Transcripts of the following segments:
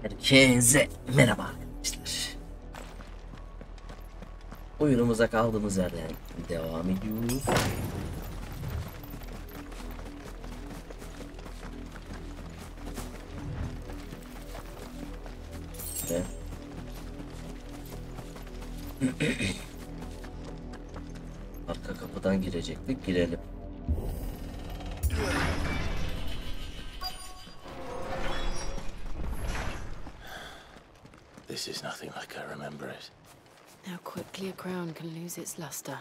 Herkese merhaba arkadaşlar. Oyunumuza kaldığımız yerden devam ediyoruz. Ve arka kapıdan girecektik, girelim. This is nothing like I remember it. How quickly a crown can lose its luster.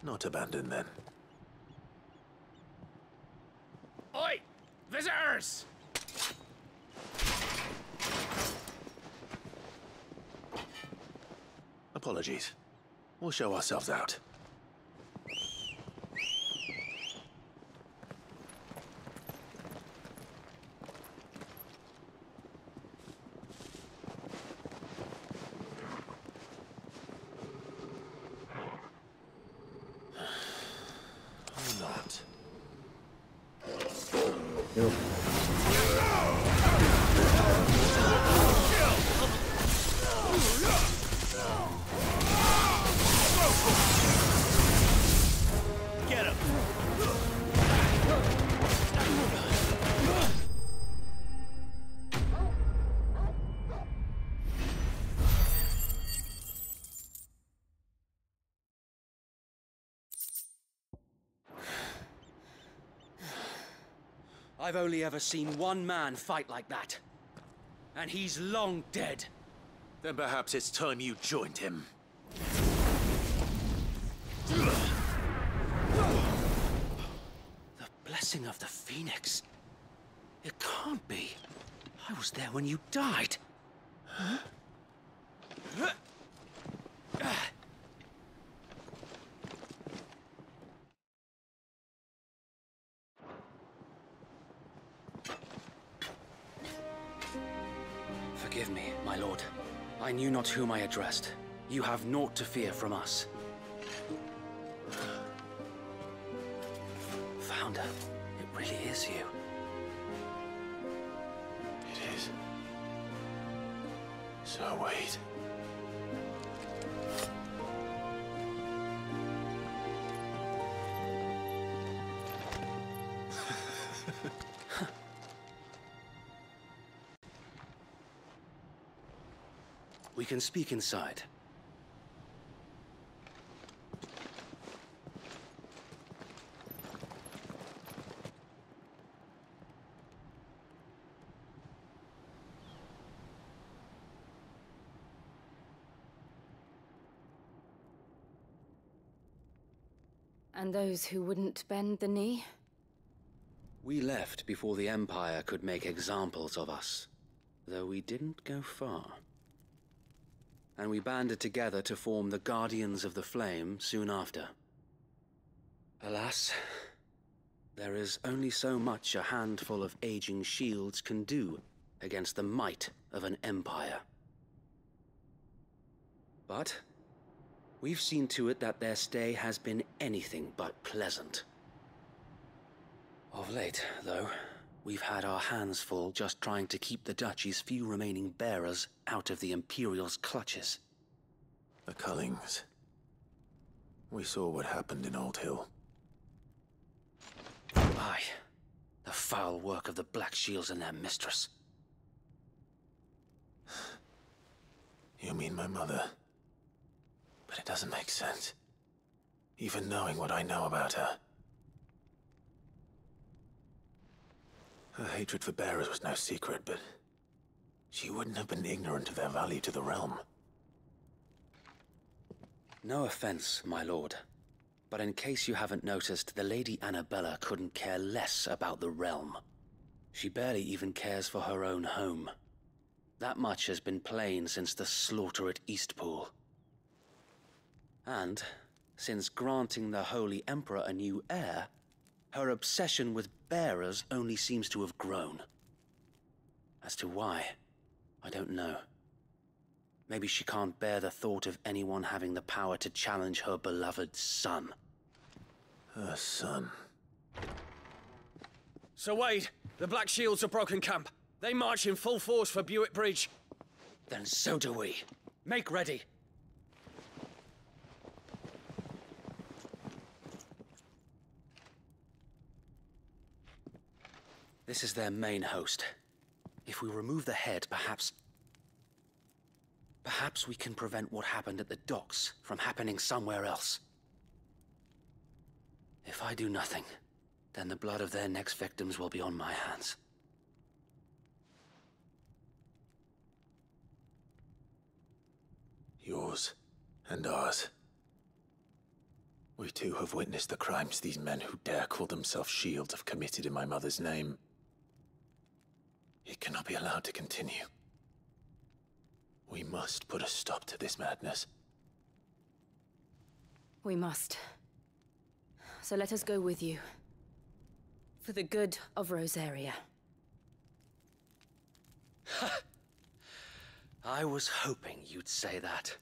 Not abandoned then. Oi! Visitors! Apologies. We'll show ourselves out. Yok. Get him! I've only ever seen one man fight like that. And he's long dead. Then perhaps it's time you joined him. The blessing of the Phoenix. It can't be. I was there when you died. Huh? Forgive me, my lord. I knew not whom I addressed. You have naught to fear from us. Founder, it really is you. It is. So wait. We can speak inside. And those who wouldn't bend the knee? We left before the Empire could make examples of us, though we didn't go far. And we banded together to form the Guardians of the Flame soon after. Alas, there is only so much a handful of aging shields can do against the might of an empire. But we've seen to it that their stay has been anything but pleasant. Of late, though, we've had our hands full just trying to keep the Duchy's few remaining bearers out of the Imperial's clutches. The Cullings. We saw what happened in Old Hill. Aye, the foul work of the Black Shields and their mistress. You mean my mother? But it doesn't make sense. Even knowing what I know about her. Her hatred for bearers was no secret, but she wouldn't have been ignorant of their value to the realm. No offense, my lord, but in case you haven't noticed, the Lady Annabella couldn't care less about the realm. She barely even cares for her own home. That much has been plain since the slaughter at Eastpool. And, since granting the Holy Emperor a new heir, her obsession with bearers only seems to have grown. As to why, I don't know. Maybe she can't bear the thought of anyone having the power to challenge her beloved son. Her son. So Wade, the Black Shields have broken camp. They march in full force for Buick Bridge. Then so do we. Make ready. This is their main host. If we remove the head, perhaps we can prevent what happened at the docks from happening somewhere else. If I do nothing, then the blood of their next victims will be on my hands. Yours and ours. We too have witnessed the crimes these men who dare call themselves shields have committed in my mother's name. It cannot be allowed to continue. We must put a stop to this madness. We must. So let us go with you. For the good of Rosaria. I was hoping you'd say that.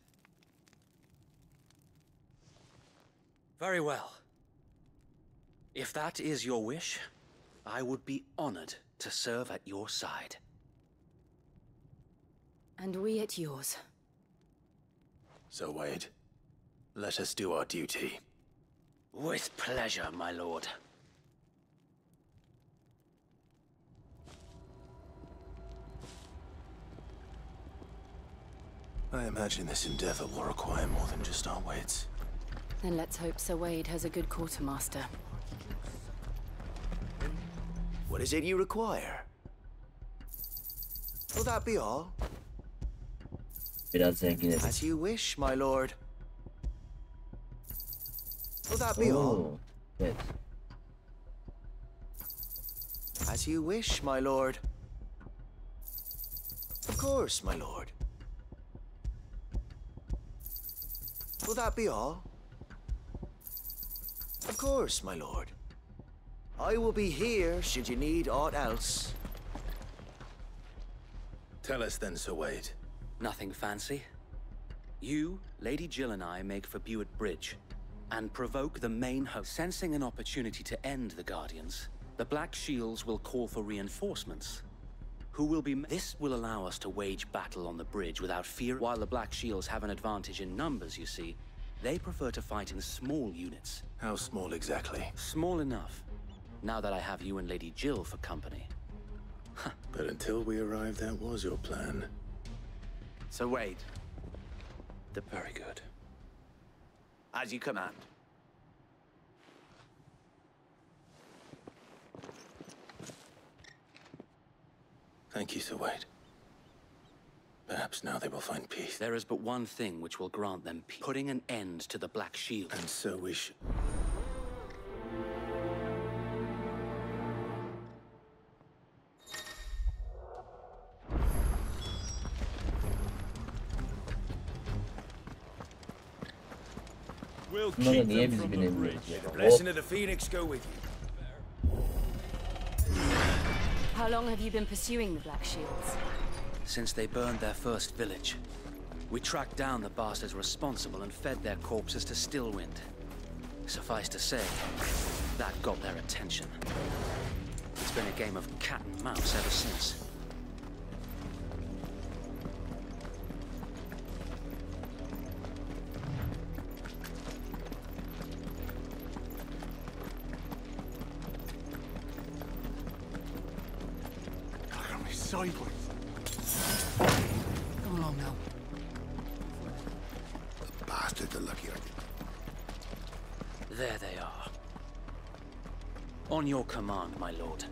Very well. If that is your wish, I would be honored to serve at your side. And we at yours. So, Wade, let us do our duty. With pleasure, my lord. I imagine this endeavor will require more than just our wits. Then let's hope Sir Wade has a good quartermaster. What is it you require? Will that be all? Biraz zenginiz. As you wish, my lord. Will that be all? Oo, evet. As you wish, my lord. Of course, my lord. Will that be all? Of course, my lord. I will be here should you need aught else. Tell us then, Sir Wade. Nothing fancy. You, Lady Jill and I make for Buick Bridge and provoke the main host. Sensing an opportunity to end the Guardians, the Black Shields will call for reinforcements. This will allow us to wage battle on the bridge without fear. While the Black Shields have an advantage in numbers, you see, they prefer to fight in small units. How small exactly? Small enough, now that I have you and Lady Jill for company. But until we arrived, that was your plan. So Wade, Very good. as you command. Thank you, Sir Wade. Perhaps now they will find peace. There is but one thing which will grant them peace. Putting an end to the Black Shield. And so we should... We'll Bunlara keep niye them biz from the binemiyoruz bridge. ya? Blessing of the Phoenix go with you. How long have you been pursuing the Black Shields? Since they burned their first village, we tracked down the bastards responsible and fed their corpses to Stillwind. Suffice to say, that got their attention. It's been a game of cat and mouse ever since. Sideways. Come along now. The bastards are lucky. There they are. On your command, my lord.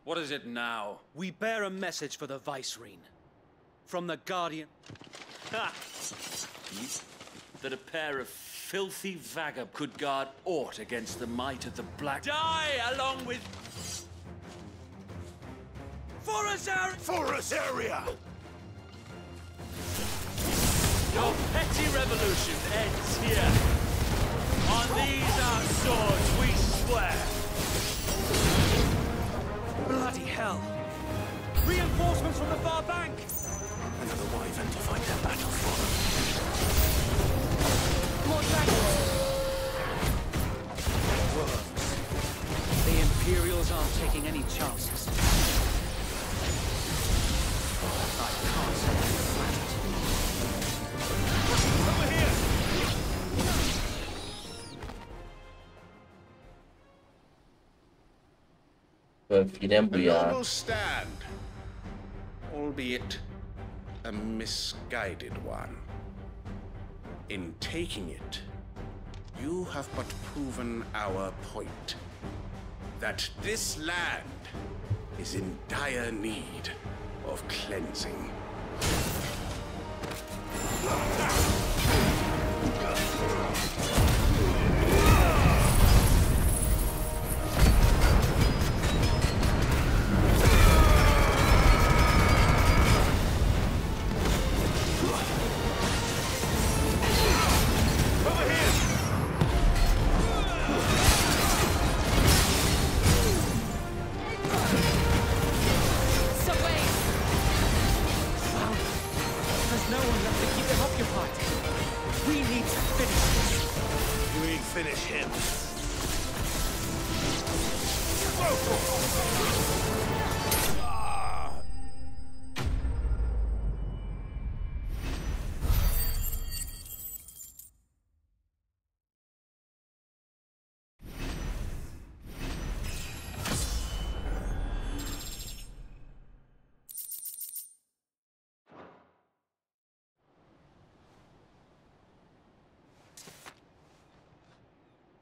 What is it now? We bear a message for the Vicereine. From the Guardian. Ha! That a pair of filthy vagabonds could guard aught against the might of the Black... Die along with... For us area! Your petty revolution ends here. On these our swords we swear. Bloody hell! Reinforcements from the far bank! Another wyvern to fight their battle for. More dragons! Worms. The Imperials aren't taking any chances. I can't say I'm flattered. Over here! Öfkeden bu A ya. noble stand, albeit a misguided one. In taking it, you have but proven our point. That this land is in dire need of cleansing.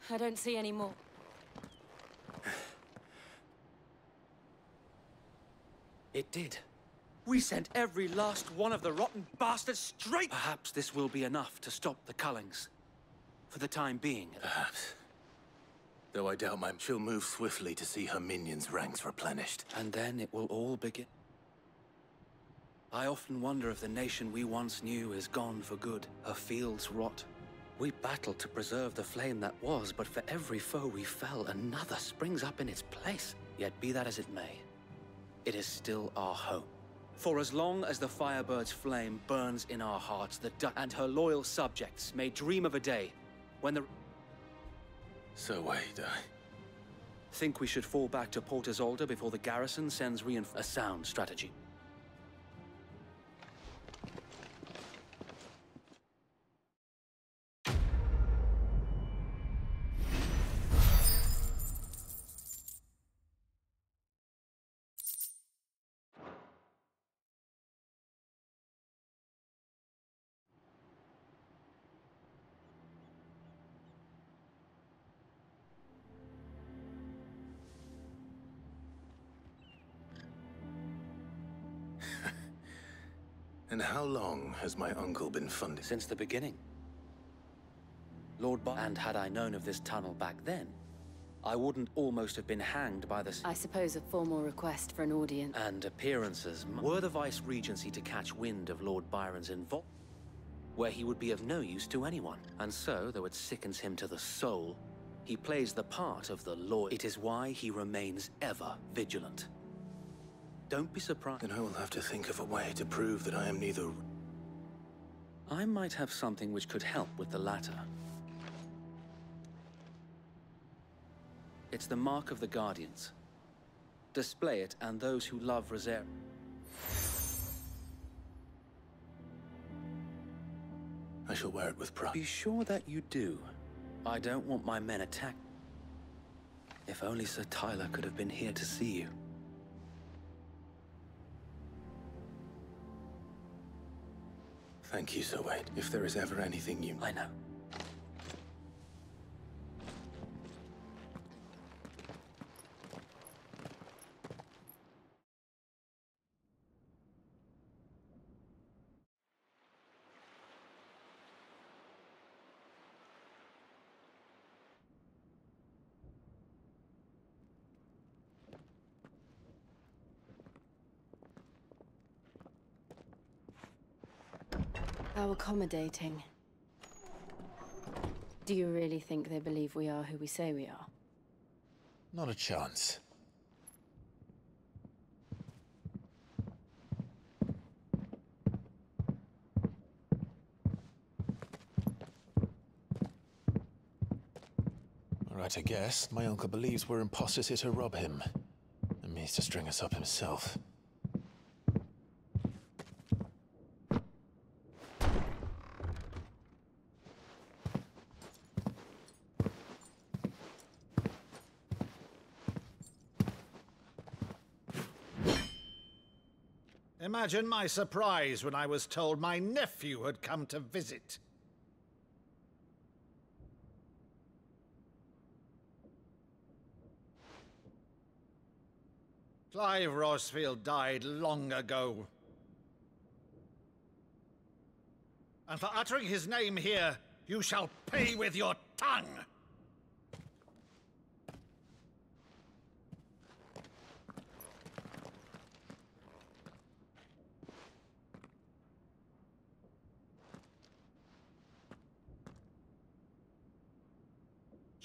I don't see any more. It did. We sent every last one of the rotten bastards straight... Perhaps this will be enough to stop the Cullings. For the time being. Perhaps. Though I doubt she'll move swiftly to see her minions' ranks replenished. And then it will all begin. I often wonder if the nation we once knew is gone for good. Her fields rot. We battled to preserve the flame that was, but for every foe we fell, another springs up in its place. Yet be that as it may, it is still our home. For as long as the Firebird's flame burns in our hearts, the Dutch and her loyal subjects may dream of a day when the... So wait, Think we should fall back to Port Isolde before the garrison sends a sound strategy. And how long has my uncle been funded? Since the beginning. And had I known of this tunnel back then, I wouldn't almost have been hanged by the... I suppose a formal request for an audience. And appearances. Were the Vice-Regency to catch wind of Lord Byron's involvement, where he would be of no use to anyone. And so, though it sickens him to the soul, he plays the part of the law. It is why he remains ever vigilant. Don't be surprised. Then I will have to think of a way to prove that I am neither... I might have something which could help with the latter. It's the mark of the Guardians. Display it, and those who love Rosare. I shall wear it with pride. Be sure that you do. I don't want my men attacked. If only Sir Tyler could have been here to see you. Thank you, Sir Wade. If there is ever anything you... I know. How accommodating. Do you really think they believe we are who we say we are? Not a chance. Alright, I guess. My uncle believes we're imposters here to rob him. And means to string us up himself. Imagine my surprise when I was told my nephew had come to visit. Clive Rosfield died long ago. And for uttering his name here, you shall pay with your tongue!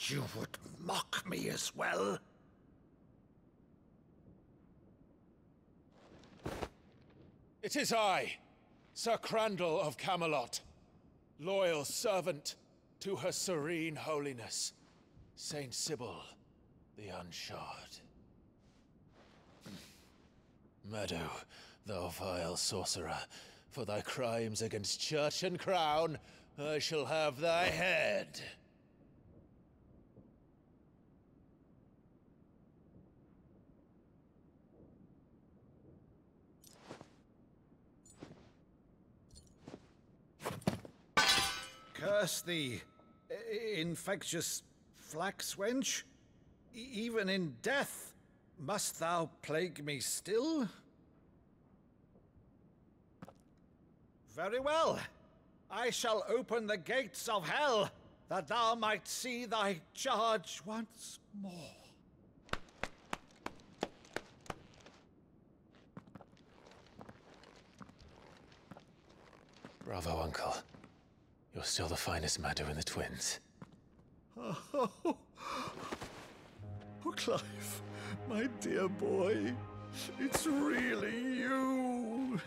You would mock me as well? It is I, Sir Crandall of Camelot, loyal servant to her serene holiness, Saint Sybil the Unshod. Meadow, thou vile sorcerer, for thy crimes against church and crown, I shall have thy head. Curse thee, infectious flax wench. Even in death, must thou plague me still? Very well. I shall open the gates of hell, that thou might see thy charge once more. Bravo, Uncle. You're still the finest Meadow in the twins. Oh, Clive, my dear boy, it's really you.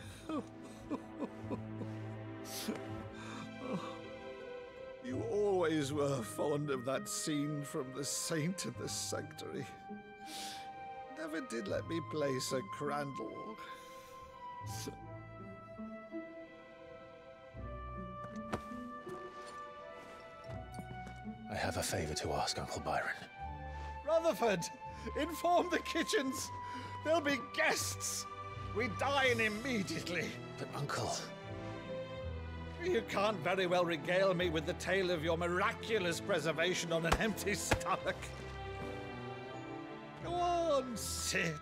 You always were fond of that scene from The Saint in the Sanctuary. Never did let me play Sir Crandall. I have a favor to ask, Uncle Byron. Rutherford, inform the kitchens. There'll be guests. We dine immediately. But, Uncle... You can't very well regale me with the tale of your miraculous preservation on an empty stomach. Go on, sit.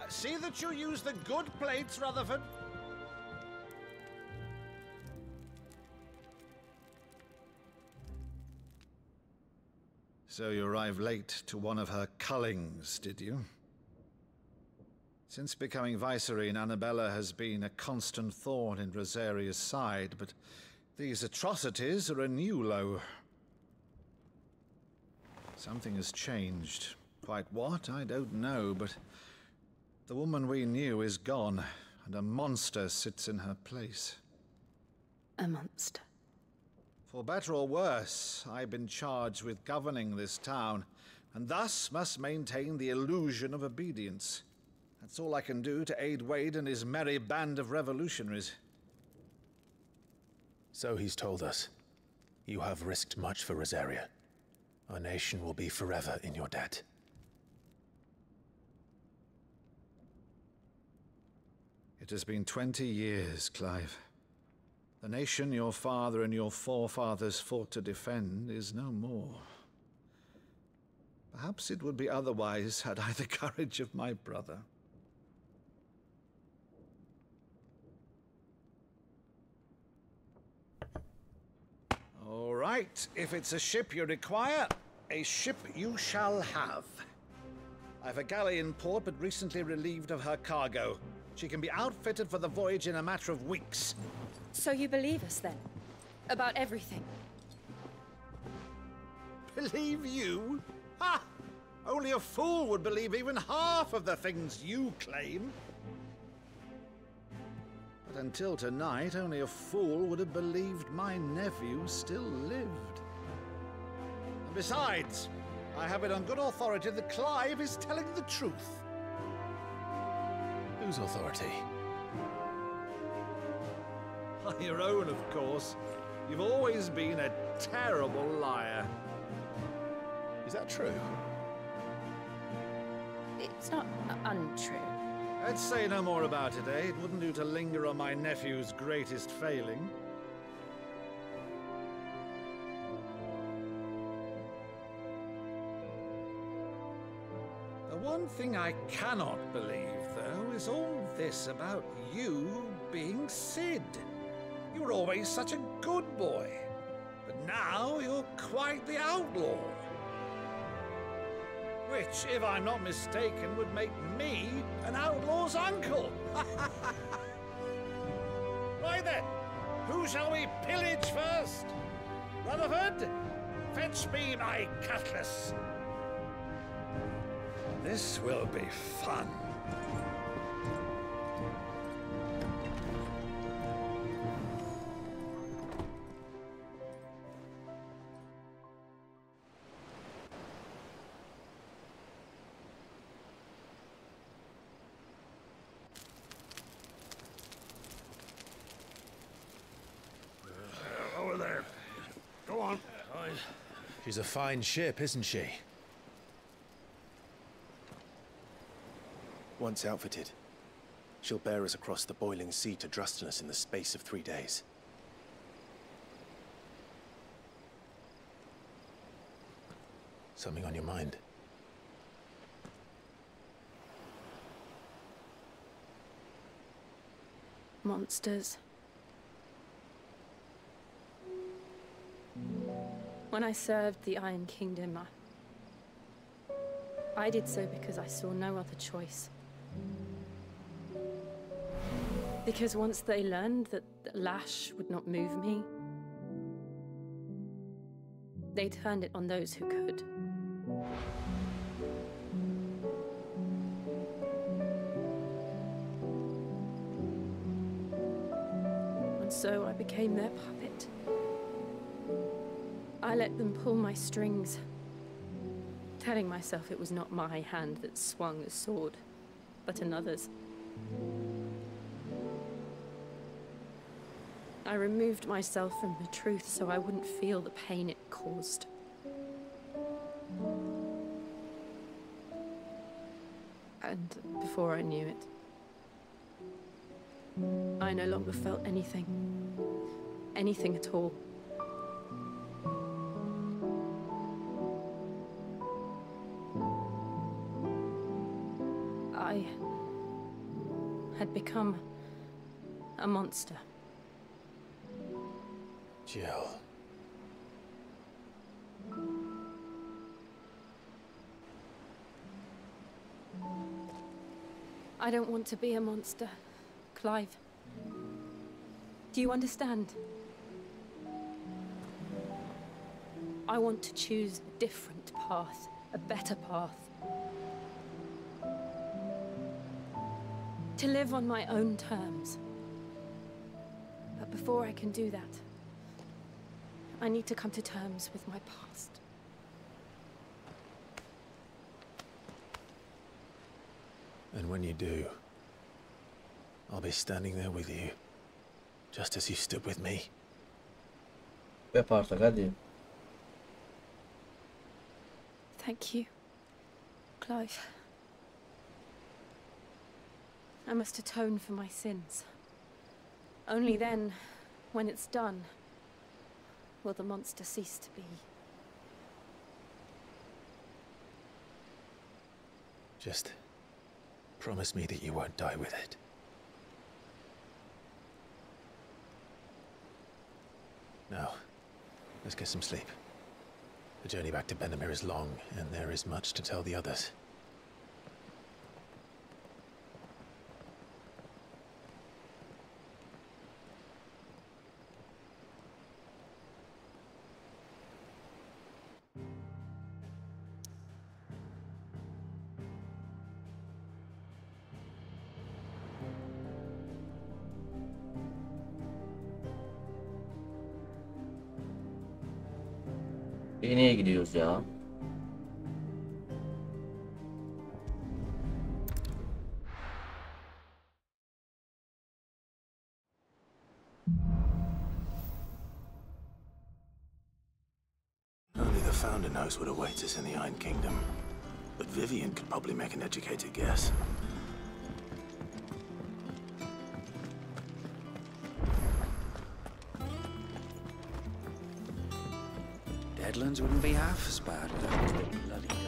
See that you use the good plates, Rutherford. So you arrived late to one of her cullings, did you? Since becoming Vicereine, Annabella has been a constant thorn in Rosaria's side, but these atrocities are a new low. Something has changed. Quite what, I don't know, but the woman we knew is gone, and a monster sits in her place. A monster. For better or worse, I've been charged with governing this town, and thus must maintain the illusion of obedience. That's all I can do to aid Wade and his merry band of revolutionaries. So he's told us. You have risked much for Rosaria. Our nation will be forever in your debt. It has been 20 years, Clive. The nation your father and your forefathers fought to defend is no more. Perhaps it would be otherwise had I the courage of my brother. All right, if it's a ship you require, a ship you shall have. I've a galley in port, but recently relieved of her cargo. She can be outfitted for the voyage in a matter of weeks. So you believe us then? About everything? Believe you? Ha! Only a fool would believe even half of the things you claim. But until tonight, only a fool would have believed my nephew still lived. And besides, I have it on good authority that Clive is telling the truth. Whose authority? On your own, of course. You've always been a terrible liar. Is that true? It's not untrue. Let's say no more about it, eh? It wouldn't do to linger on my nephew's greatest failing. The one thing I cannot believe, though, is all this about you being Sid. You were always such a good boy, but now you're quite the outlaw. Which, if I'm not mistaken, would make me an outlaw's uncle. Right then, who shall we pillage first? Rutherford, fetch me my cutlass. This will be fun. Over there. Go on. She's a fine ship, isn't she? Once outfitted, she'll bear us across the boiling sea to Drustinus in the space of 3 days. Something on your mind? Monsters. When I served the Iron Kingdom, I did so because I saw no other choice. Because once they learned that the lash would not move me, they turned it on those who could. And so I became their puppet. I let them pull my strings, telling myself it was not my hand that swung a sword, but another's. I removed myself from the truth so I wouldn't feel the pain it caused. And before I knew it, I no longer felt anything. Anything at all. I had become a monster. Jill. I don't want to be a monster, Clive. Do you understand? I want to choose a different path, a better path. To live on my own terms. But before I can do that, I need to come to terms with my past. And when you do, I'll be standing there with you, just as you stood with me. Yap artık hadi. Thank you, Clive. I must atone for my sins. Only then, when it's done, will the monster cease to be. Just promise me that you won't die with it. Now, let's get some sleep. The journey back to Benamir is long, and there is much to tell the others. Neye gidiyoruz ya? Only the founder knows what awaits us in the Iron Kingdom. But Vivian could probably make an educated guess. Deadlands wouldn't be half as bad without the bloody dust.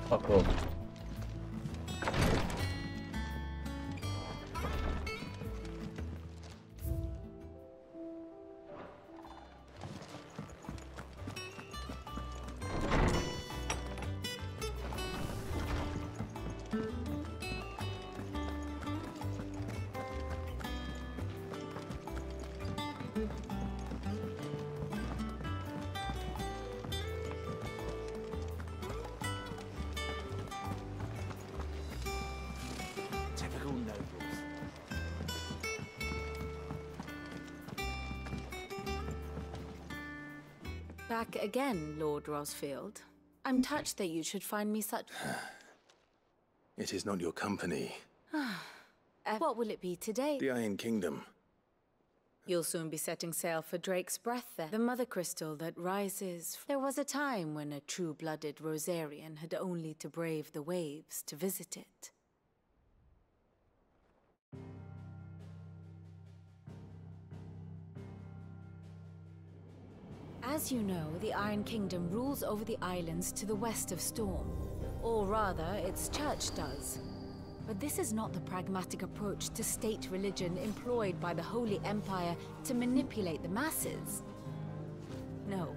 Fuck off. Typical nobles. Back again, Lord Rosfield. I'm touched that you should find me such... It is not your company. What will it be today? The Iron Kingdom. You'll soon be setting sail for Drake's Breath there, the mother crystal that rises. There was a time when a true-blooded Rosarian had only to brave the waves to visit it. As you know, the Iron Kingdom rules over the islands to the west of Storm. Or rather, its church does. But this is not the pragmatic approach to state religion employed by the Holy Empire to manipulate the masses. No,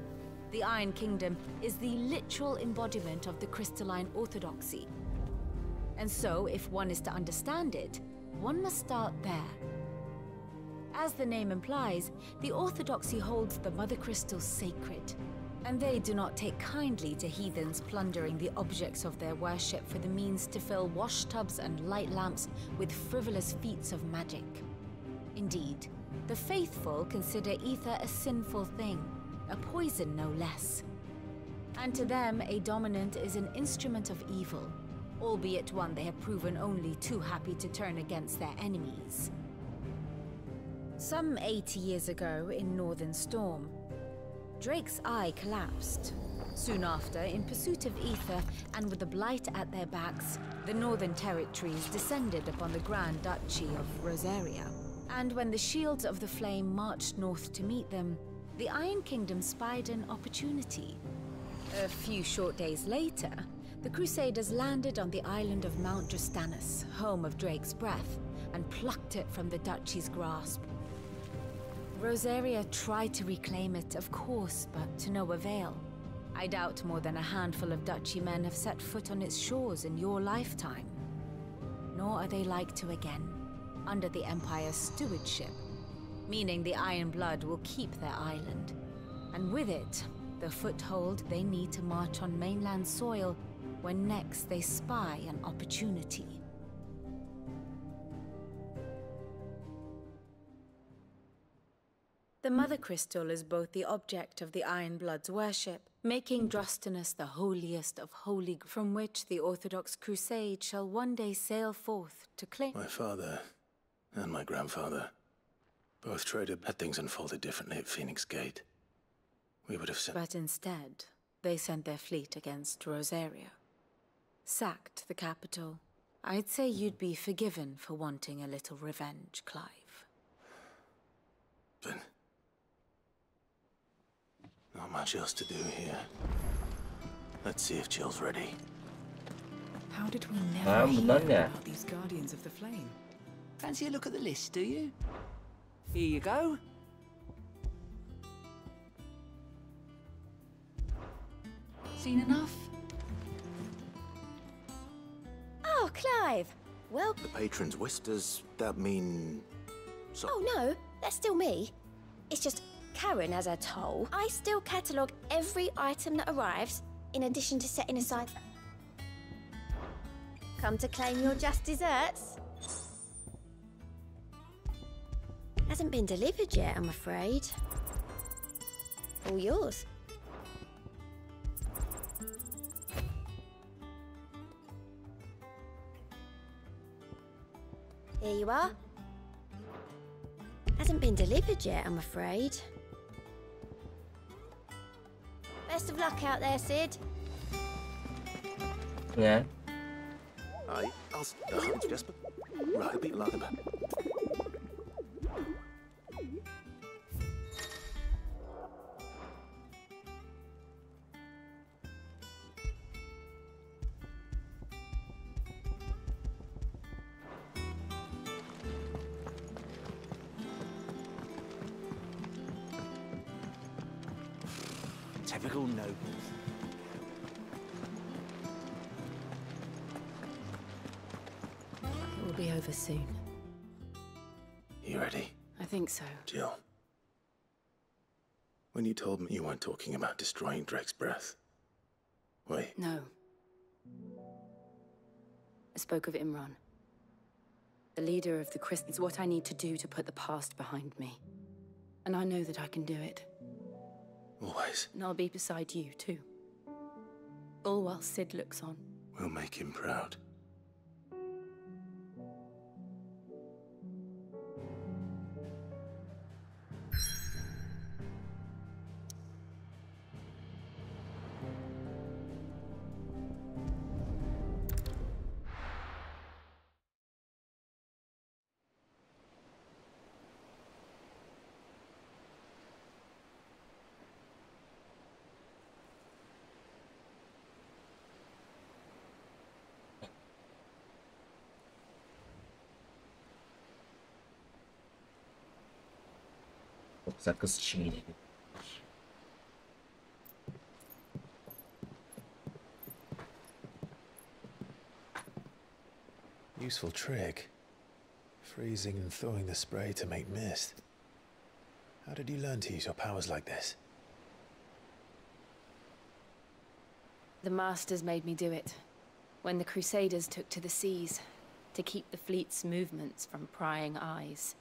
the Iron Kingdom is the literal embodiment of the crystalline orthodoxy. And so, if one is to understand it, one must start there. As the name implies, the orthodoxy holds the mother crystals sacred. And they do not take kindly to heathens plundering the objects of their worship for the means to fill washtubs and light lamps with frivolous feats of magic. Indeed, the faithful consider ether a sinful thing, a poison no less. And to them, a dominant is an instrument of evil, albeit one they have proven only too happy to turn against their enemies. Some 80 years ago in Northern Storm, Drake's eye collapsed. Soon after, in pursuit of ether and with the blight at their backs, the Northern Territories descended upon the Grand Duchy of Rosaria. And when the Shields of the Flame marched north to meet them, the Iron Kingdom spied an opportunity. A few short days later, the Crusaders landed on the island of Mount Drastanus, home of Drake's Breath, and plucked it from the Duchy's grasp. Rosaria tried to reclaim it, of course, but to no avail. I doubt more than a handful of Duchy men have set foot on its shores in your lifetime. Nor are they like to again, under the Empire's stewardship, meaning the Iron Blood will keep their island, and with it, the foothold they need to march on mainland soil when next they spy an opportunity. The Mother Crystal is both the object of the Iron Blood's worship, making Drastanus the holiest of holy, from which the Orthodox Crusade shall one day sail forth to claim. My father and my grandfather both traded. Had things unfolded differently at Phoenix Gate, we would have sent... But instead, they sent their fleet against Rosaria. Sacked the capital. I'd say you'd be forgiven for wanting a little revenge, Clive. But not much else to do here. Let's see if Jill's ready. How did we never hear bunlar ne? about these Guardians of the Flame? Fancy a look at the list, do you? Here you go. Seen enough? Oh, Clive! Well... The patron's wish, does that mean... So Oh, no, that's still me. It's just Karen has her toll. I still catalogue every item that arrives in addition to setting aside... Come to claim your just desserts? Hasn't been delivered yet, I'm afraid. All yours. Here you are. Hasn't been delivered yet, I'm afraid. Best of luck out there, Sid. Ne? Aye, I'll Jasper. Right, a bit like that. Typical nobles. It will be over soon. You ready? I think so. Jill. When you told me you weren't talking about destroying Drake's breath. Wait. No. I spoke of Imran. The leader of the Christians. What I need to do to put the past behind me. And I know that I can do it. Always. And I'll be beside you, too. All while Sid looks on. We'll make him proud. Çok güzel kız çiğnedi. Useful trick. Freezing and thawing the spray to make mist. How did you learn to use your powers like this? The Masters made me do it. When the Crusaders took to the seas, to keep the fleet's movements from prying eyes.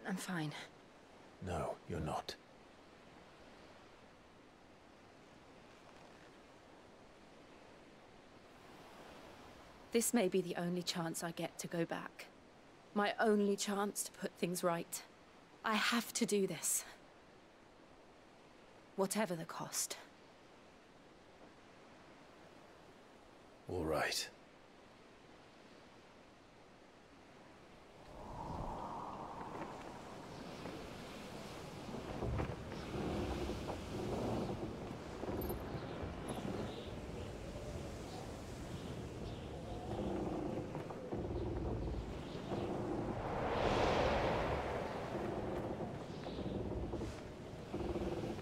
I'm fine. No, you're not. This may be the only chance I get to go back. My only chance to put things right. I have to do this. Whatever the cost. All right.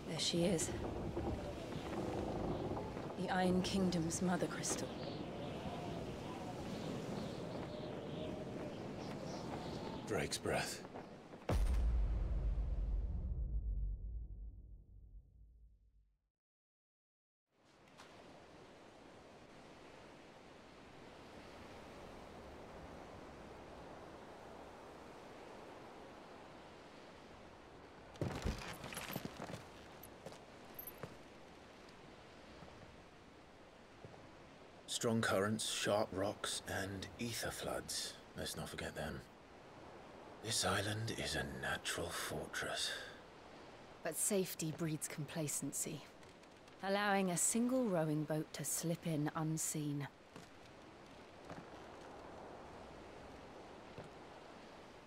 There she is. The Iron Kingdom's mother crystal. Drake's breath. Strong currents, sharp rocks, and ether floods. Let's not forget them. This island is a natural fortress. But safety breeds complacency. Allowing a single rowing boat to slip in unseen.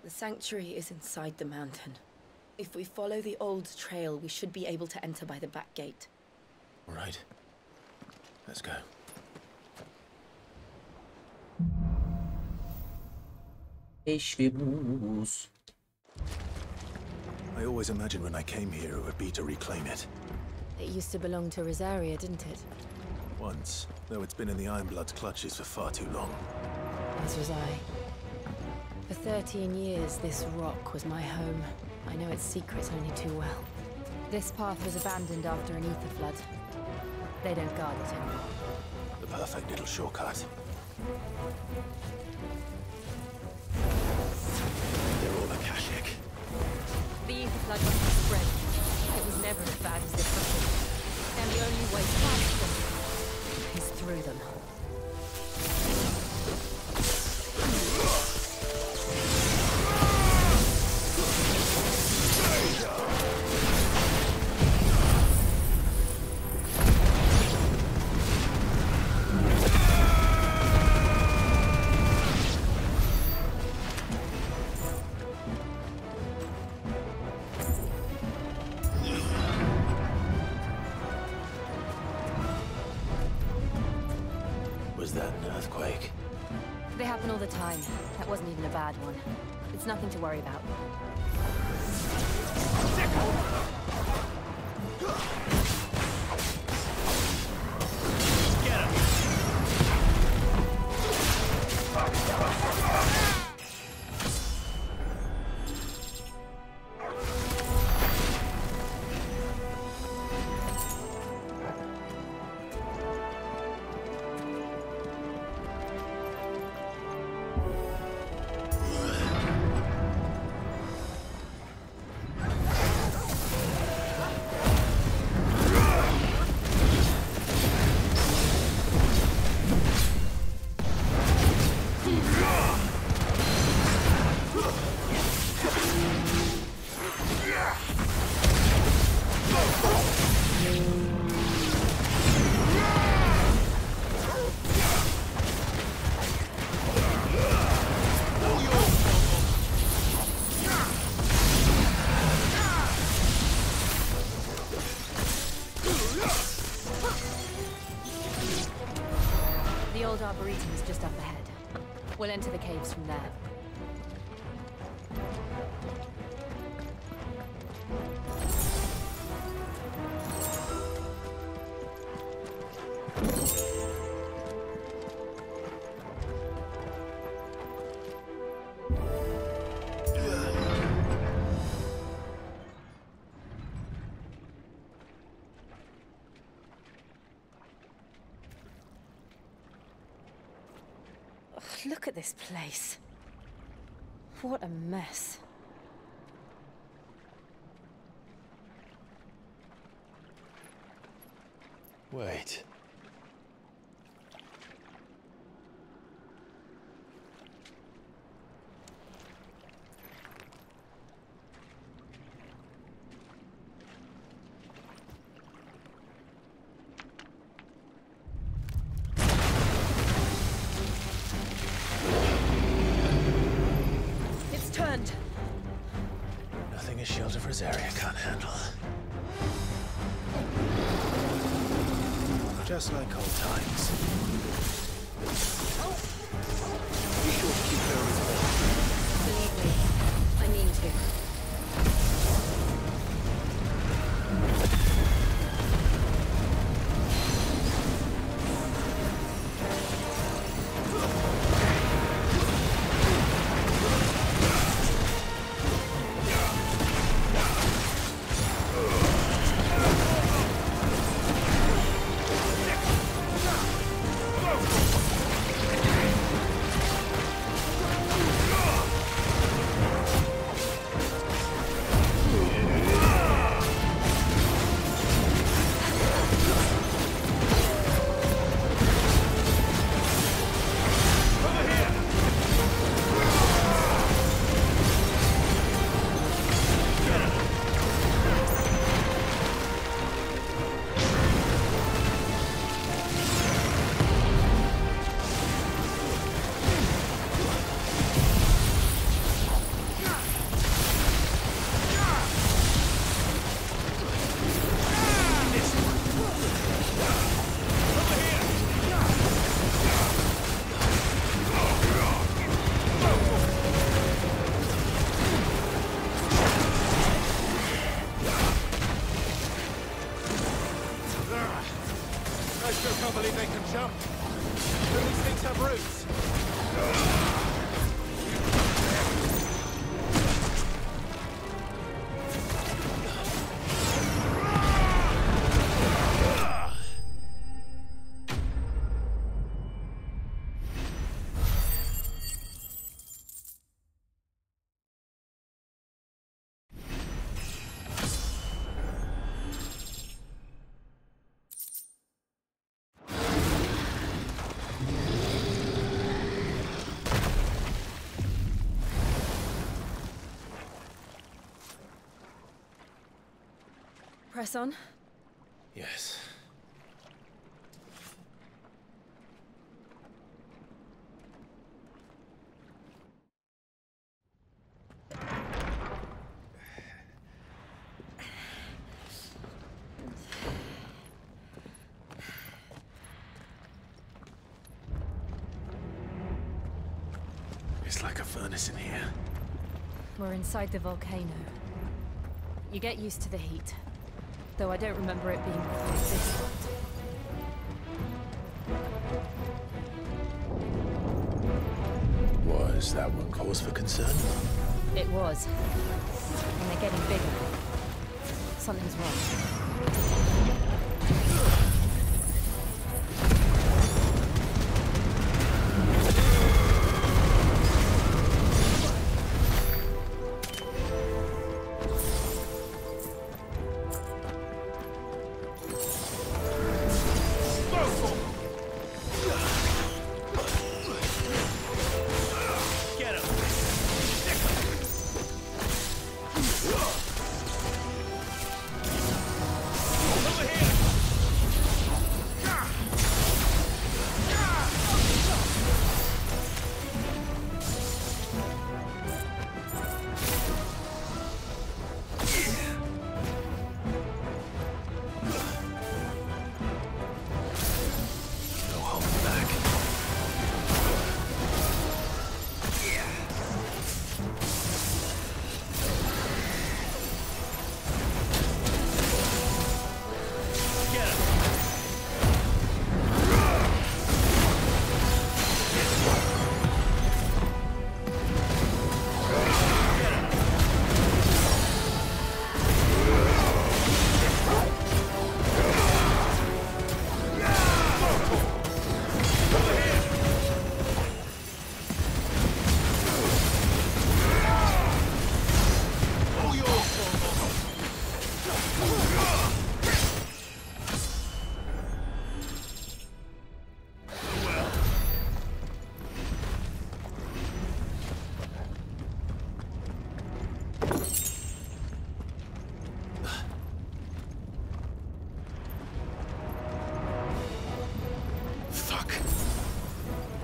The sanctuary is inside the mountain. If we follow the old trail, we should be able to enter by the back gate. All right. Let's go. Eşvebuz. I always imagined when I came here it would be to reclaim it. It used to belong to Rosaria, didn't it? Once, though it's been in the Ironblood's clutches for far too long. As was I. For 13 years, this rock was my home. I know its secrets only too well. This path was abandoned after an ether flood. They don't guard it anymore. The perfect little shortcut. They're all Akashic. The ether flood must have spread. It was never as bad as this before. And the only way past them is through them. Was that an earthquake? They happen all the time. That wasn't even a bad one. It's nothing to worry about. Get him! The old arboretum is just up ahead. We'll enter the caves from there. Look at this place. What a mess. Wait. Nothing a shield of Rosaria can't handle. Just like old times. Be sure to keep her informed. Believe me, I mean to. I can't believe they can jump. Do these things have roots? Press on. Yes. It's like a furnace in here. We're inside the volcano. You get used to the heat, though I don't remember it being quite this hot. Was that one cause for concern? It was. And they're getting bigger. Something's wrong.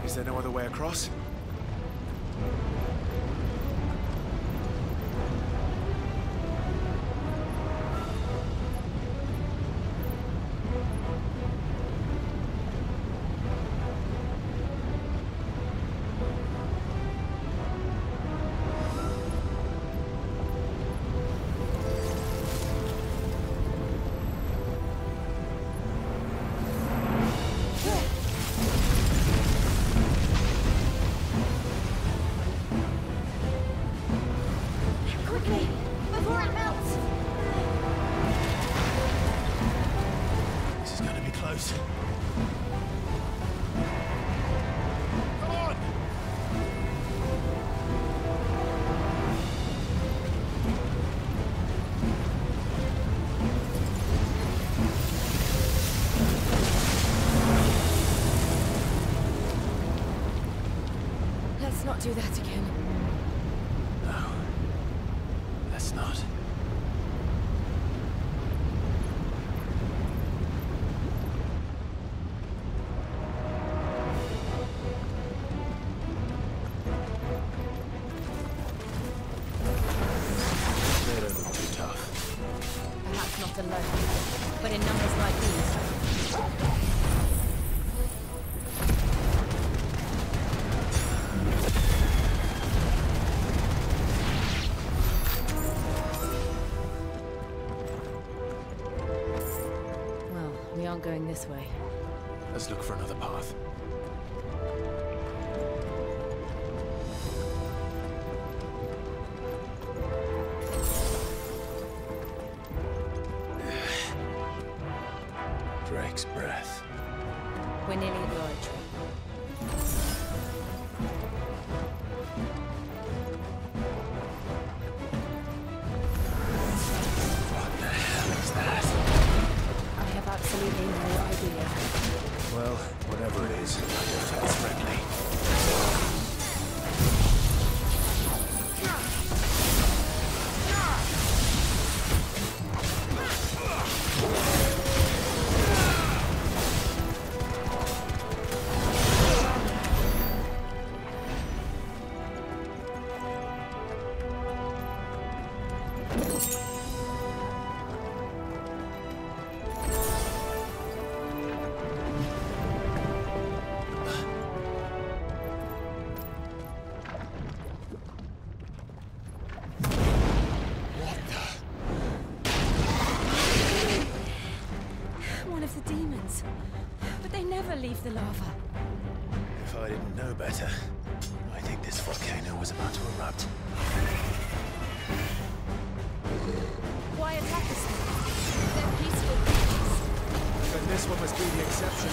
Is there no other way across? Let's not do that again. No. Let's not. They don't look too tough. Perhaps not alone, but in numbers like these. We aren't going this way. Let's look for another path. Drake's breath. We're nearly at the oratory. What the hell is that? I have absolutely no idea. Well, whatever it is, I don't think it's friendly. Leave the lava. If I didn't know better, I think this volcano was about to erupt. Why attack us? They're peaceful creatures. Then this one must be the exception.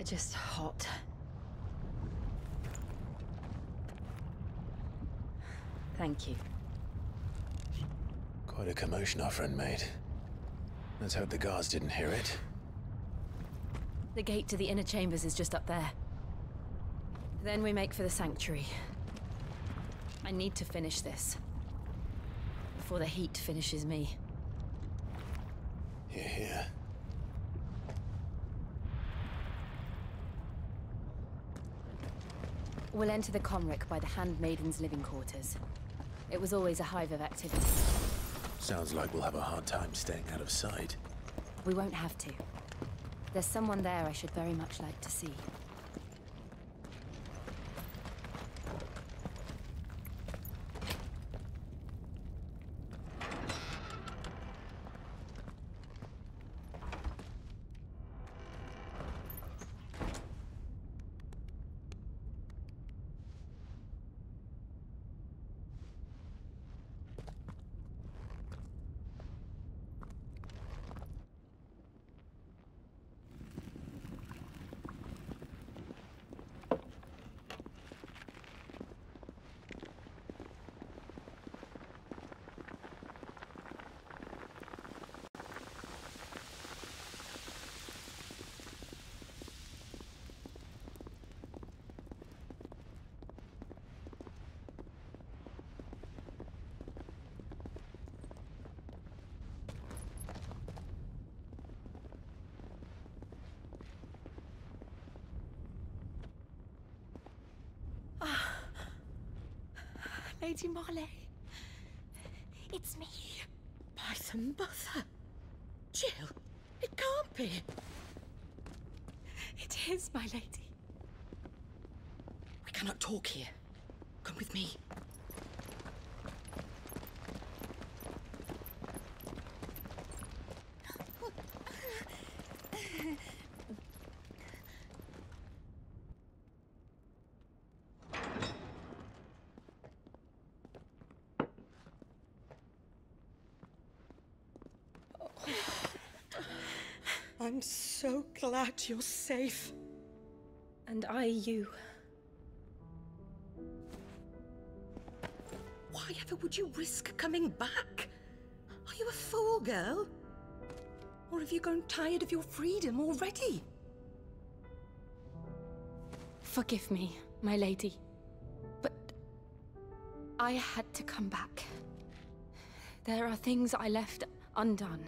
Just hot. Thank you. Quite a commotion our friend made. Let's hope the guards didn't hear it. The gate to the inner chambers is just up there. Then we make for the sanctuary. I need to finish this. Before the heat finishes me. Hear, hear. We'll enter the Comric by the Handmaiden's living quarters. It was always a hive of activity. Sounds like we'll have a hard time staying out of sight. We won't have to. There's someone there I should very much like to see. Lady Marley. It's me. By the mother. Jill, it can't be. It is, my lady. We cannot talk here. Come with me. I'm so glad you're safe. And I you. Why ever would you risk coming back? Are you a fool, girl? Or have you grown tired of your freedom already? Forgive me, my lady, but I had to come back. There are things I left undone.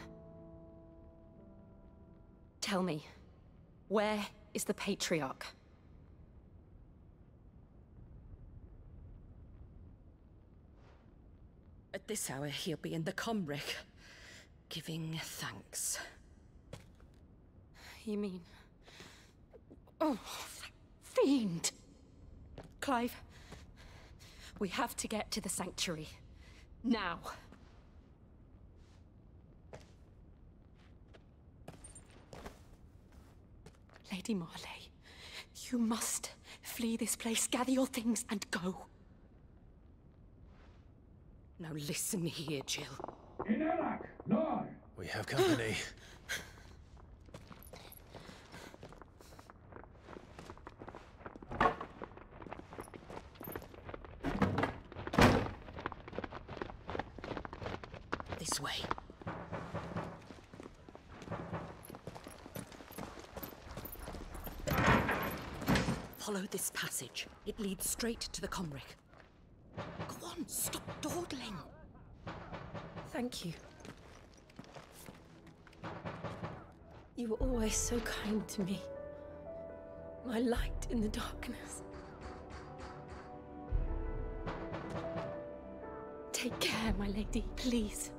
Tell me, where is the Patriarch? At this hour, he'll be in the Comric, giving thanks. You mean... Oh, that fiend! Clive, we have to get to the sanctuary. Now. Lady Marley, you must flee this place, gather your things, and go. Now listen here, Jill. We have company. This way. Follow this passage. It leads straight to the Comric. Go on, stop dawdling. Thank you. You were always so kind to me. My light in the darkness. Take care, my lady, please.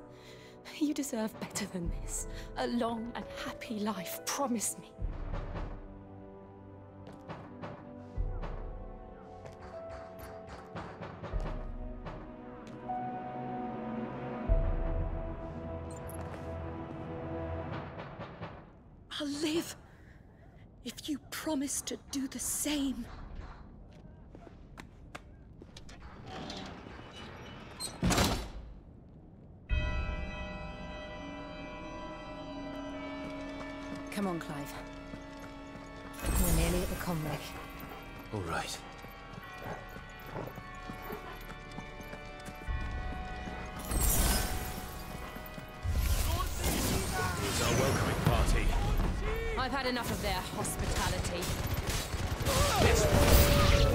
You deserve better than this. A long and happy life, promise me. I'll live if you promise to do the same. Come on, Clive. We're nearly at the Comric. All right. Here's our welcoming party. I've had enough of their hospitality. Get him!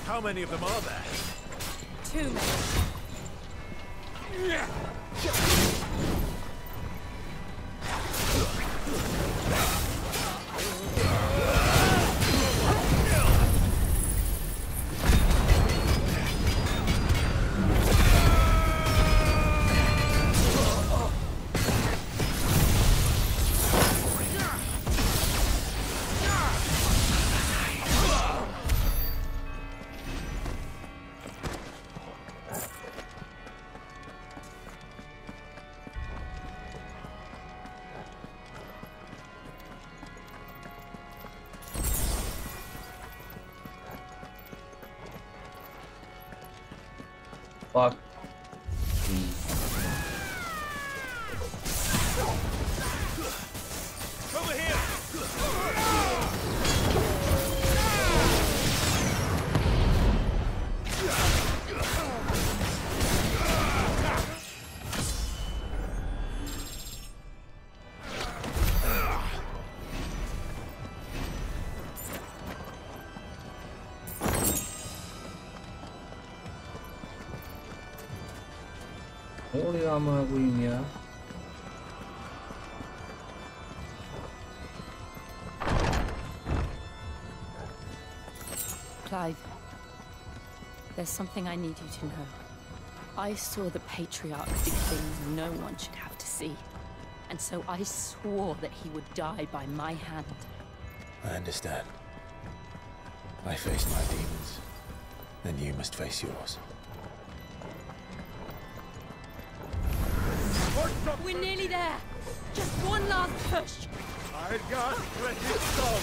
How many of them are there? Too many. Fuck. Over here! Ne oluyor amına koyayım ya? Clive, there's something I need you to know. I saw the Patriarch do things no one should have to see. And so I swore that he would die by my hand. I understand. I face my demons, and you must face yours. We're nearly there. Just one last push. I can't let it stop.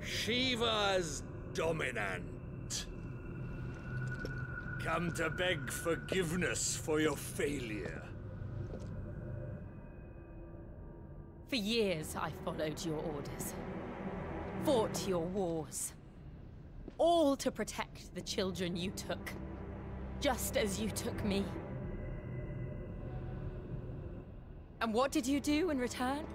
Shiva's dominant. Come to beg forgiveness for your failure. For years, I followed your orders. Fought your wars. All to protect the children you took. Just as you took me. And what did you do in return?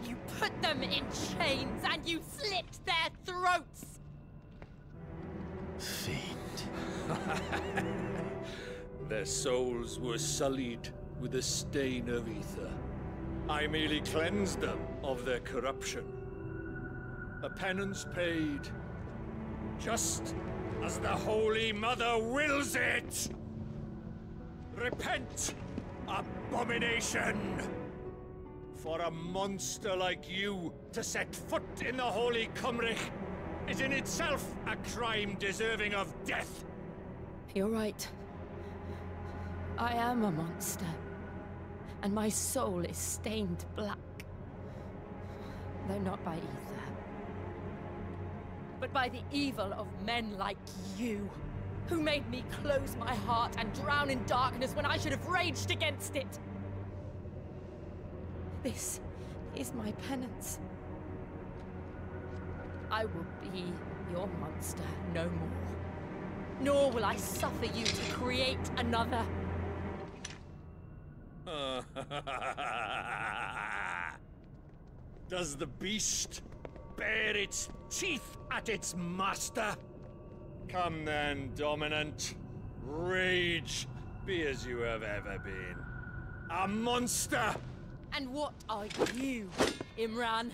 You put them in chains and you slit their throats! Fiend. Their souls were sullied with a stain of ether. I merely cleansed them of their corruption. A penance paid, just as the Holy Mother wills it! Repent, abomination! For a monster like you to set foot in the Holy Cymric is in itself a crime deserving of death. You're right. I am a monster. And my soul is stained black. Though not by ether. But by the evil of men like you, who made me close my heart and drown in darkness when I should have raged against it. This is my penance. I will be your monster no more. Nor will I suffer you to create another. Does the beast bare its teeth at its master? Come then, dominant. Rage, be as you have ever been. A monster! And what are you, Imran?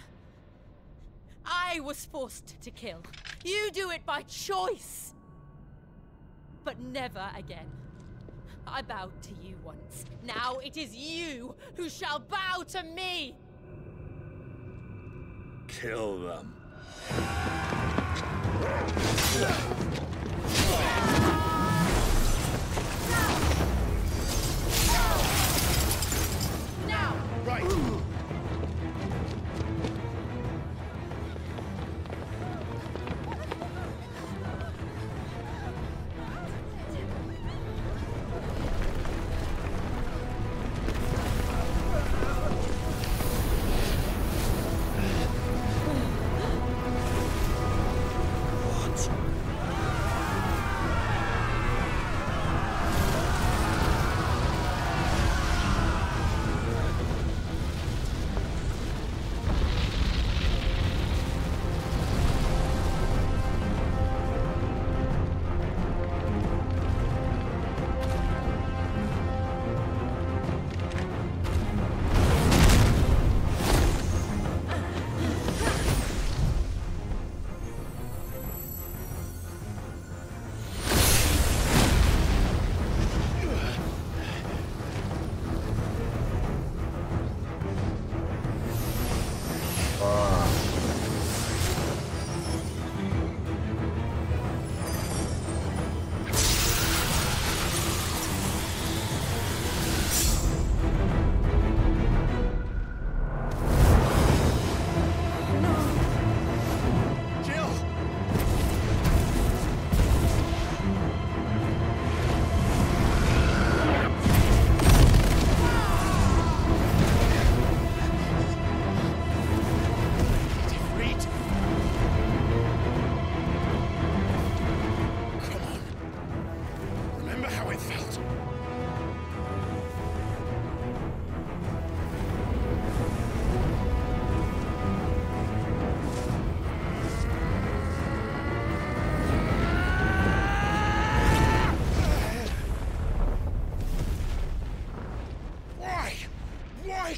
I was forced to kill. You do it by choice. But never again. I bowed to you once. Now it is you who shall bow to me! Kill them. Now! Right.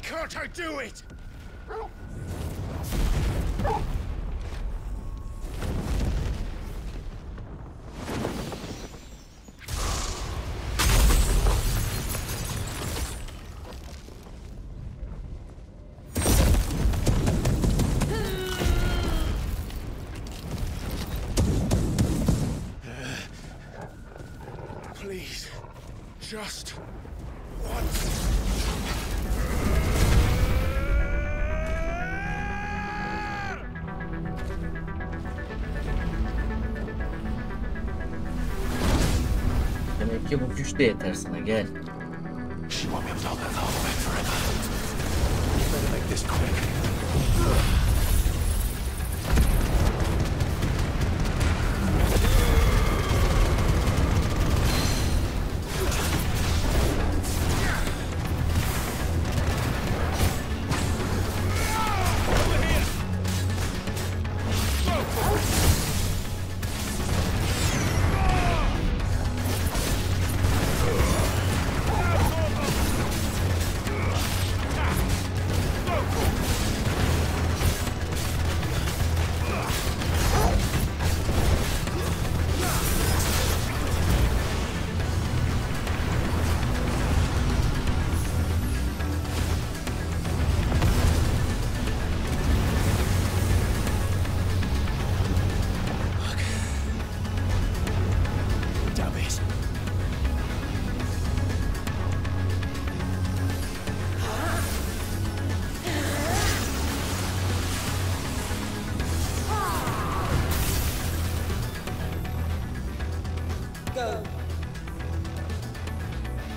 can't I do it? Please, just once. Demek ki bu güç de yeter sana, gel. She won't be able to hold that thought back forever. Better make this quick.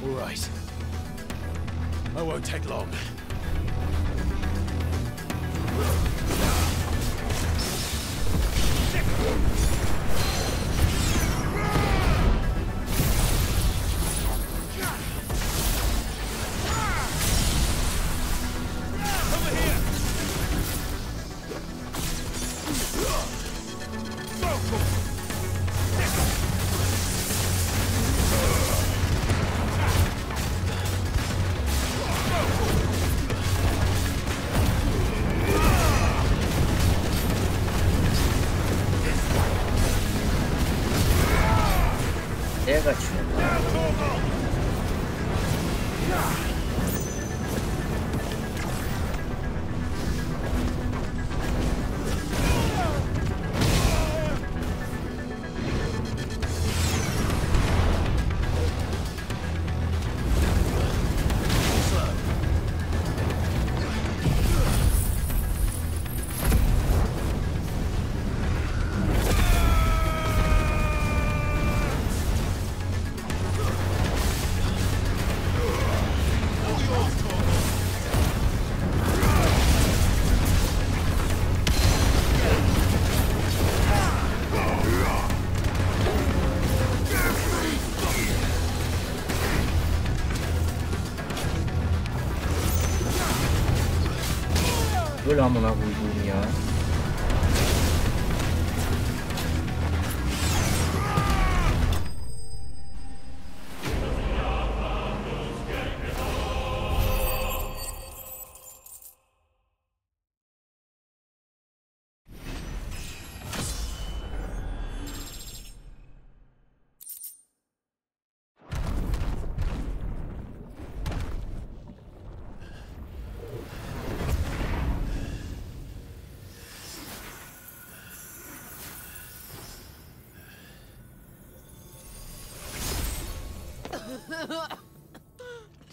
All right. I won't take long. Nereye kaçıyorsun? Böyle amına koyduğum ya.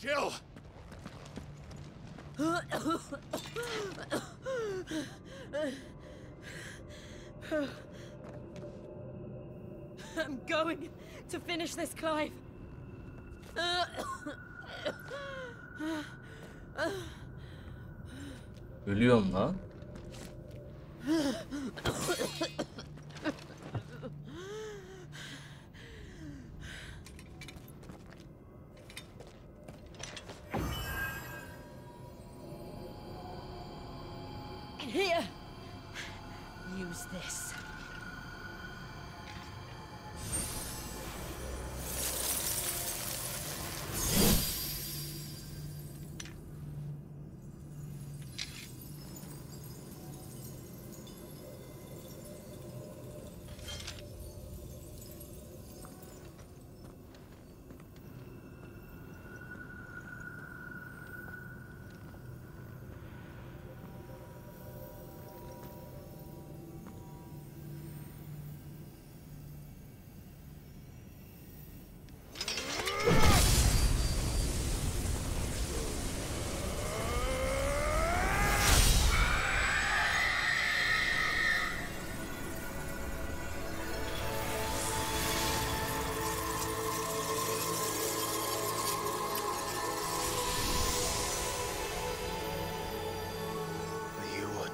Jill! I'm going to finish this, Clive. Ölüyorum lan. And here, use this.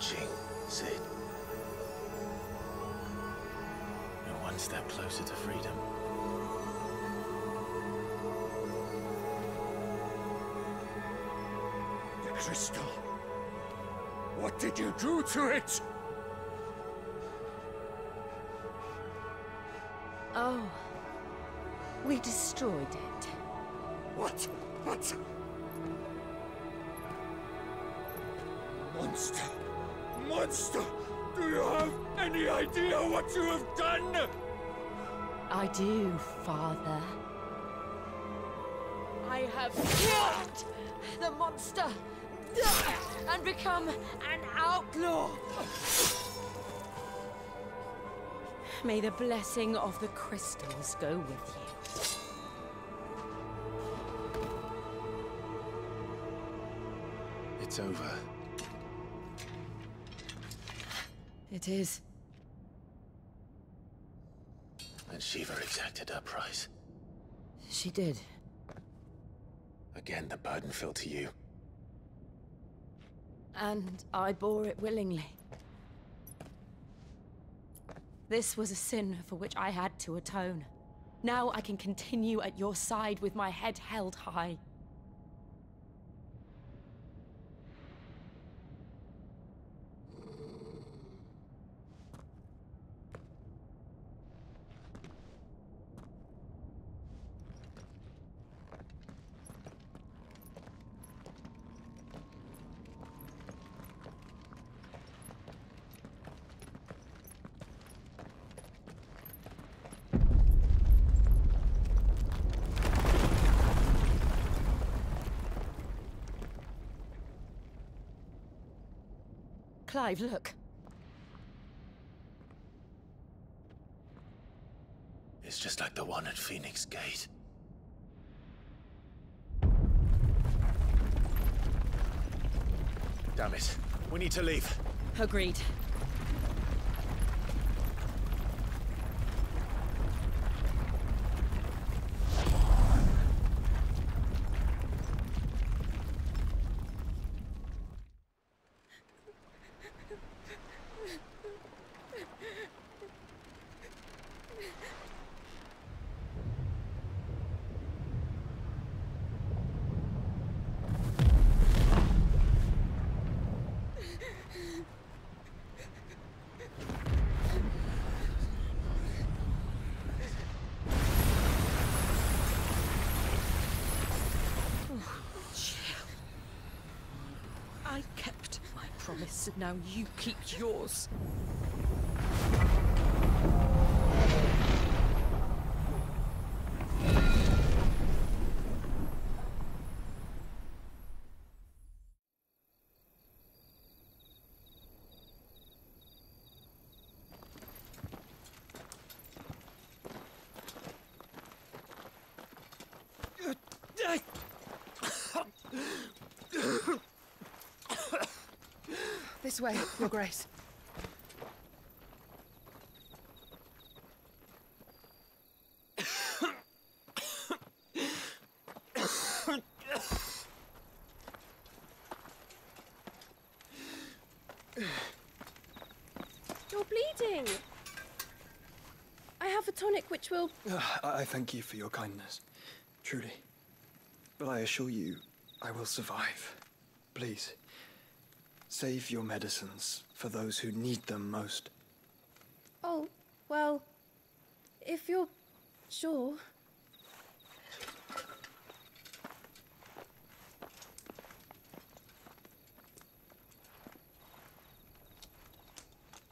approaching, Sid. You're one step closer to freedom. The crystal. What did you do to it? Oh, we destroyed it. What? What? Monster! Monster! Do you have any idea what you have done? I do, Father. I have killed the monster and become an outlaw. May the blessing of the crystals go with you. It's over. It is. And Shiva exacted her price. She did. Again, the burden fell to you. And I bore it willingly. This was a sin for which I had to atone. Now I can continue at your side with my head held high. Clive, look. It's just like the one at Phoenix Gate. Damn it. We need to leave. Agreed. I kept my promise, and now you keep yours. This way, Your Grace. You're bleeding. I have a tonic which will... I thank you for your kindness, truly. But I assure you, I will survive. Please, save your medicines for those who need them most. Oh, well, if you're sure.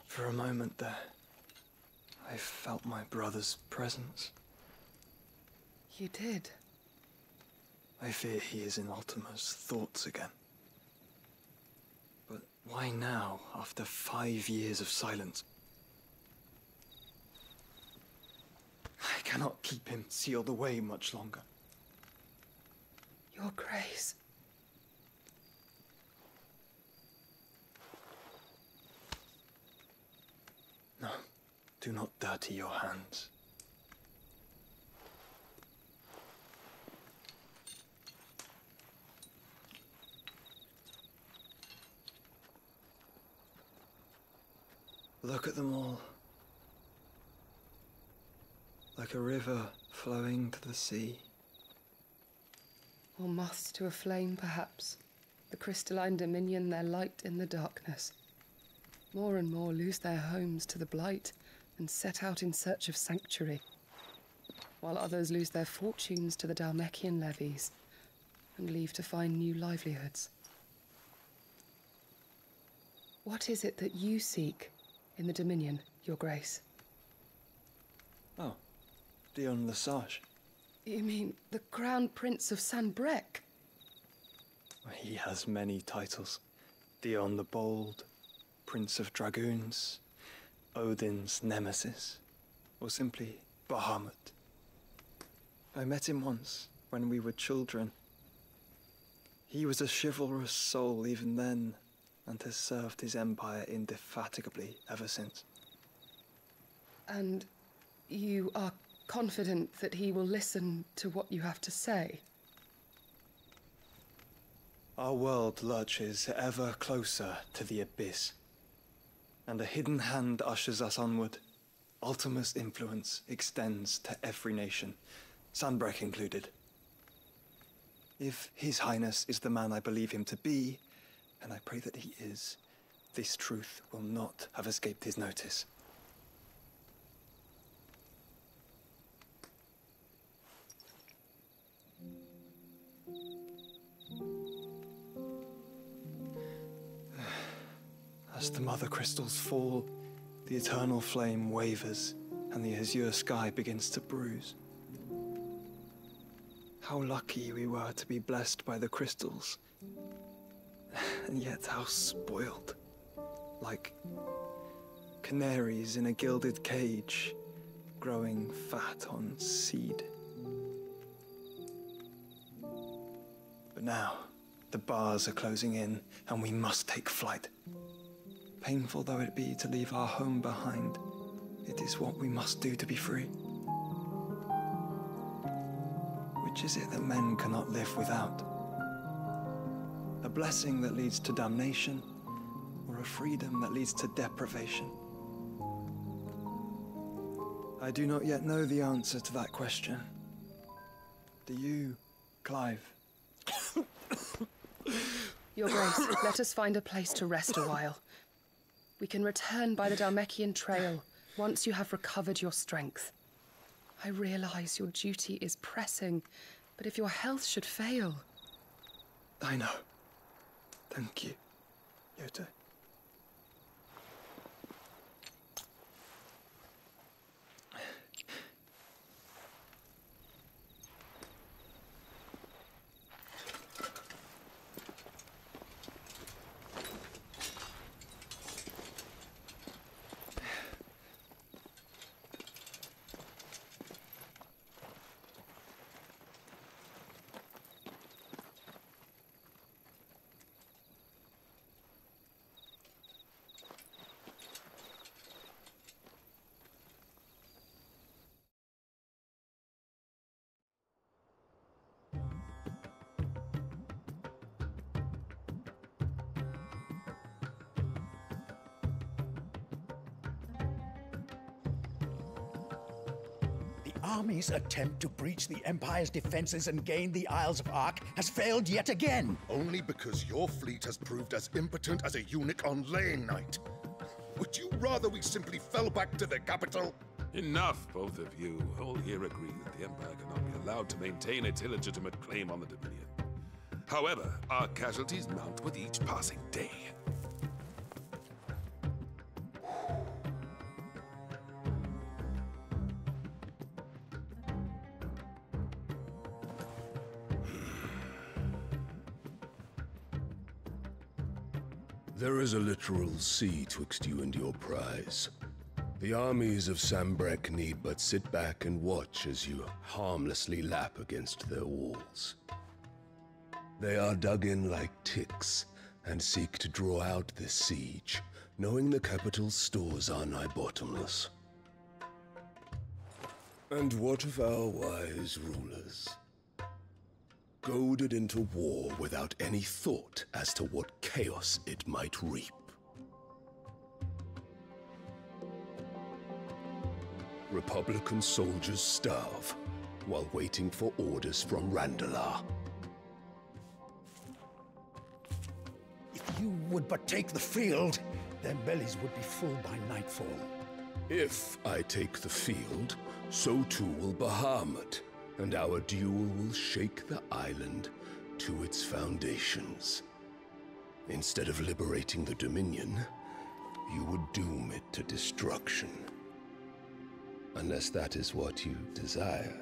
For a moment there, I felt my brother's presence. You did? I fear he is in Ultima's thoughts again. But why now, after 5 years of silence? I cannot keep him sealed away much longer. Your Grace. No, do not dirty your hands. Look at them all. Like a river flowing to the sea. Or moths to a flame, perhaps. The crystalline dominion their light in the darkness. More and more lose their homes to the blight and set out in search of sanctuary, while others lose their fortunes to the Dhalmekian levies and leave to find new livelihoods. What is it that you seek in the Dominion, Your Grace? Oh, Dion Lesage. You mean the Crown Prince of Sanbreque? He has many titles. Dion the Bold, Prince of Dragoons, Odin's Nemesis, or simply Bahamut. I met him once, when we were children. He was a chivalrous soul even then, and has served his empire indefatigably ever since. And you are confident that he will listen to what you have to say? Our world lurches ever closer to the abyss, and a hidden hand ushers us onward. Ultima's influence extends to every nation, Sanbreque included. If His Highness is the man I believe him to be, and I pray that he is, this truth will not have escaped his notice. As the mother crystals fall, the eternal flame wavers, and the azure sky begins to bruise. How lucky we were to be blessed by the crystals, and yet how spoiled. Like canaries in a gilded cage, growing fat on seed. But now, the bars are closing in, and we must take flight. Painful though it be to leave our home behind, it is what we must do to be free. Which is it that men cannot live without? A blessing that leads to damnation, or a freedom that leads to deprivation? I do not yet know the answer to that question. Do you, Clive? Your Grace, let us find a place to rest a while. We can return by the Dhalmekian trail once you have recovered your strength. I realize your duty is pressing, but if your health should fail... I know. Thank you, Yote. Army's attempt to breach the Empire's defenses and gain the Isles of Ark has failed yet again. Only because your fleet has proved as impotent as a eunuch on laying night. Would you rather we simply fell back to the capital? Enough, both of you. All here agree that the Empire cannot be allowed to maintain its illegitimate claim on the Dominion. However, our casualties mount with each passing day. There is a literal sea twixt you and your prize. The armies of Sanbreque need but sit back and watch as you harmlessly lap against their walls. They are dug in like ticks and seek to draw out this siege, knowing the capital's stores are nigh bottomless. And what of our wise rulers? Goaded into war without any thought as to what chaos it might reap. Republican soldiers starve while waiting for orders from Randalar. If you would but take the field, their bellies would be full by nightfall. If I take the field, so too will Bahamut, and our duel will shake the island to its foundations. Instead of liberating the Dominion, you would doom it to destruction. Unless that is what you desire.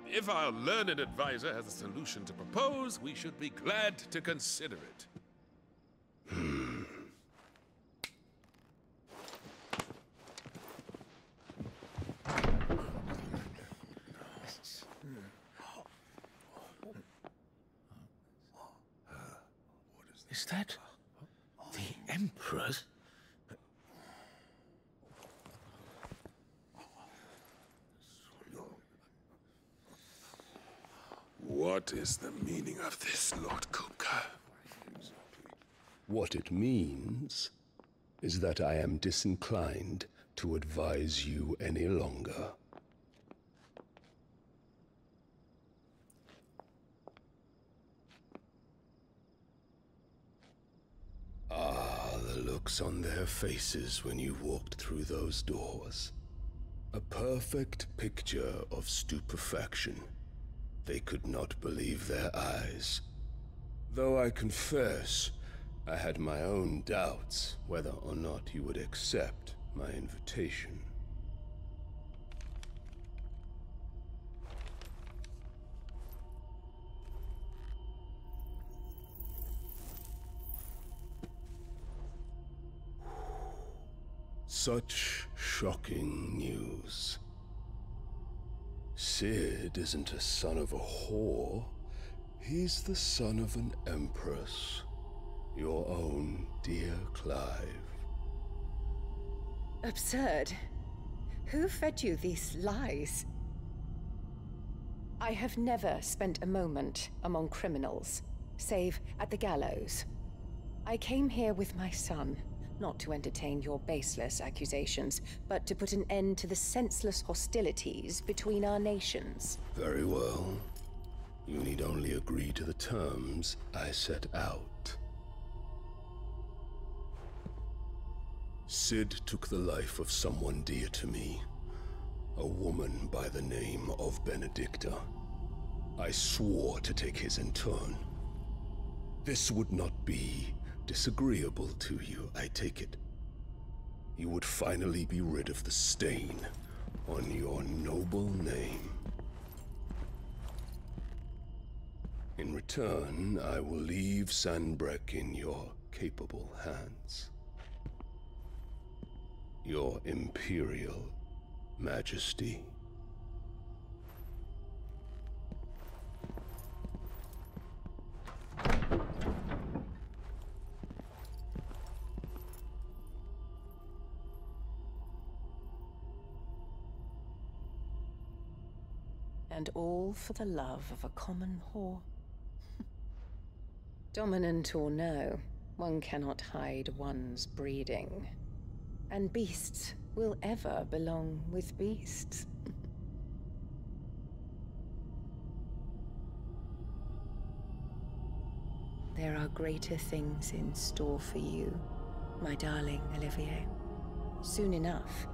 If our learned advisor has a solution to propose, we should be glad to consider it. Is that the Emperor's? What is the meaning of this, Lord Kupka? What it means is that I am disinclined to advise you any longer. Ah, the looks on their faces when you walked through those doors. A perfect picture of stupefaction. They could not believe their eyes. Though I confess, I had my own doubts whether or not you would accept my invitation. Such shocking news. Sid isn't a son of a whore. He's the son of an empress. Your own dear Clive. Absurd. Who fed you these lies? I have never spent a moment among criminals, save at the gallows. I came here with my son, not to entertain your baseless accusations, but to put an end to the senseless hostilities between our nations. Very well. You need only agree to the terms I set out. Sid took the life of someone dear to me, a woman by the name of Benedicta. I swore to take his in turn. This would not be disagreeable to you, I take it. You would finally be rid of the stain on your noble name. In return, I will leave Sanbreque in your capable hands. Your Imperial Majesty. And all for the love of a common whore. Dominant or no, one cannot hide one's breeding. And beasts will ever belong with beasts. There are greater things in store for you, my darling Olivier. Soon enough,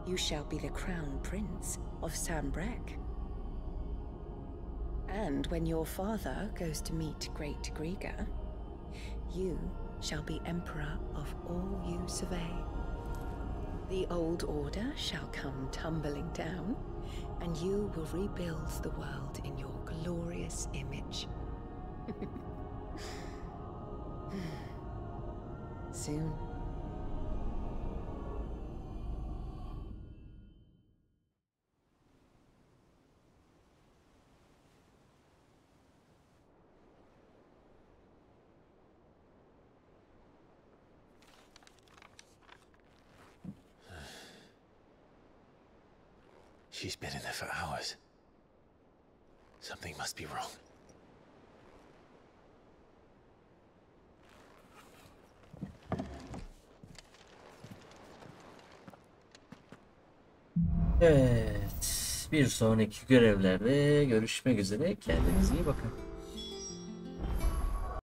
you shall be the crown prince of Sanbreque. And when your father goes to meet Great Griga, you shall be emperor of all you survey. The old order shall come tumbling down, and you will rebuild the world in your glorious image. Soon. She's been in there for hours. Something must be wrong. Evet. Bir sonraki görevlerde görüşmek üzere. Kendinize iyi bakın.